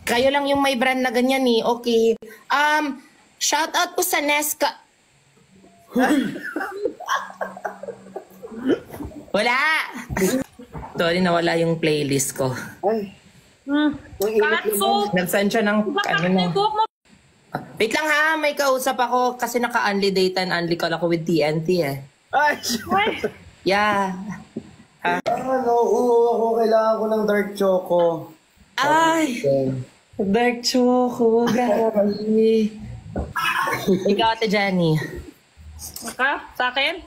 Kayo lang yung may brand na ganyan eh. Okay. Shout out po sa Nesca. Wala. Sorry, nawala yung playlist ko. Ay. Katso! Nag-send siya ng ano na. Wait lang ha, may kausap ako kasi naka-unli data and unli call ako with TNT eh. Ay! Yeah. Nauuho ako. Kailangan ko ng dark choco. Ay! Dark choco, grabe. Ikaw, Ate Jenny. Ka? Sa akin?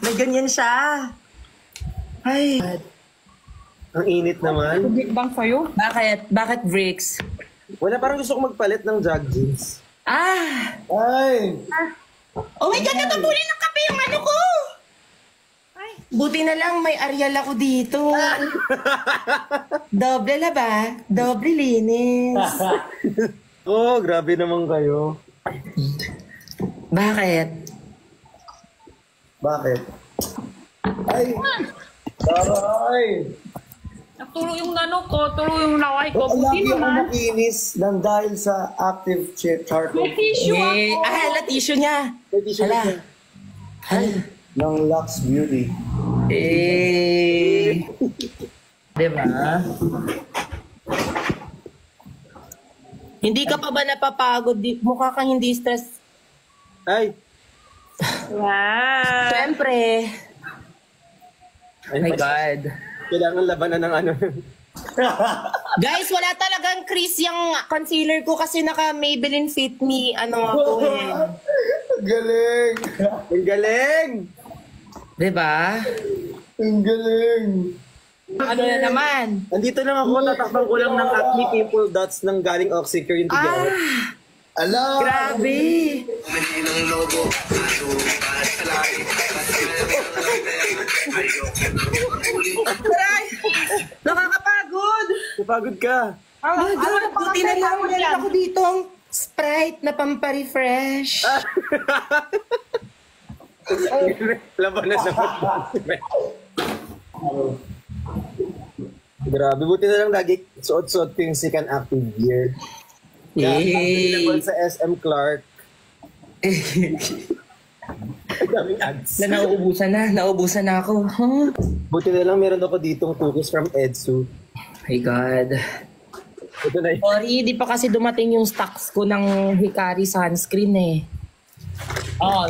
May ganyan siya. Ay. Ang init naman. Big bang sa'yo? Bakit? Bakit bricks? Wala, parang gusto ko magpalit ng jog jeans. Ay! Oh my God, natubulin ng kape yung ano ko! Ay, buti na lang may Ariel ako dito. Doble la ba? Doble linis. Oh, grabe naman kayo. Bakit? Bakit? Ay! Taray! Turo yung ano ko, turo yung laway ko. Ang Buti lagi ako naman. makinis ng dahil sa active charcoal. May tissue ako. Hala, tissue niya. May tissue Hala. niya. Ng Lux Beauty. Diba? Hindi ka pa ba napapagod? Mukha kang hindi stress. Ay! Wow. Siyempre. Oh my God. Kailangan labanan ng ano. Guys, wala talagang crease yung concealer ko kasi naka Maybelline Fit Me. Ano ako eh. Galing! Ang galing! Diba? Ang galing! Ano na naman? Andito lang ako, tatakbang ko lang ng acne pimple dots ng galing Oxycure yung tigyan. Ala! Grabe! Aray! Nakakapagod! Napagod ka! Oh my God, buti na lang meron ako dito ang Sprite na pampa-refresh. Laban na sa Grabe, buti na lang lagi suot-suot ko yung Sikan Active Gear. Yay! Sa SM Clark. Ang daming ads. Nauubusan na ako. Huh? Buti na lang meron ako ditong cookies from Edsu. My God. Ito na yun. Sorry, di pa kasi dumating yung stocks ko ng Hikari sunscreen eh. Oh,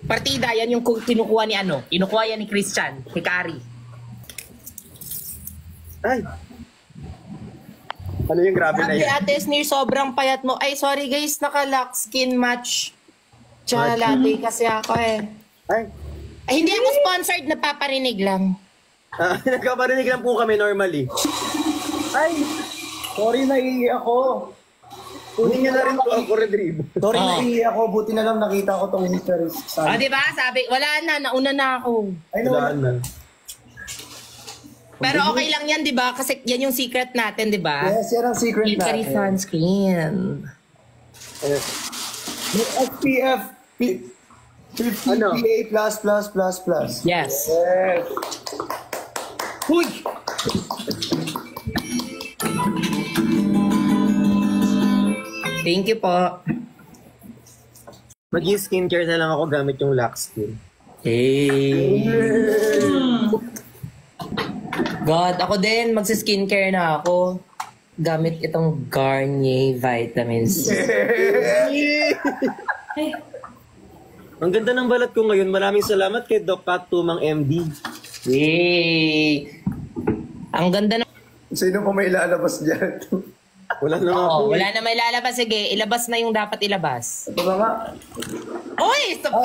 partida, yan yung kinukuha ni ano. Kinukuha yan ni Christian, Hikari. Ay! Ano yung grabe na Sabi yan? Ate Snir, sobrang payat mo. Ay, sorry guys, naka-lock skin match. Tsaka latte kasi ako eh. Ay! Ay, hindi ako sponsored, napaparinig lang. Nagkaparinig lang po kami normally. Ay! Sorry, naiiyak ako. Kunin niyo na rin po ako, Rodrigo. Sorry, naiiyak ako. Buti na lang nakita ko tong Mr. Sun. Diba? Sabi, wala na, nauna na ako. Ay, nawala na. Pero okay lang yan, di ba? Kasi yan yung secret natin, di ba? Yes, yan ang secret Hikari natin. sunscreen. May SPF 50 Ano? PA++++. Yes. Yes. Uy! Thank you po. Mag-skincare na lang ako gamit yung Lux Skin. Hey! God, ako din, magsa-skincare na ako. Gamit itong Garnier Vitamins. Ang ganda ng balat ko ngayon. Maraming salamat kay Doc Pat Tumang MD. Yay! Ang ganda ng... Sino pa may ilalabas dyan? Wala na nga po. wala na may lalabas. Sige, ilabas na yung dapat ilabas. Ito na nga. Uy! Stop!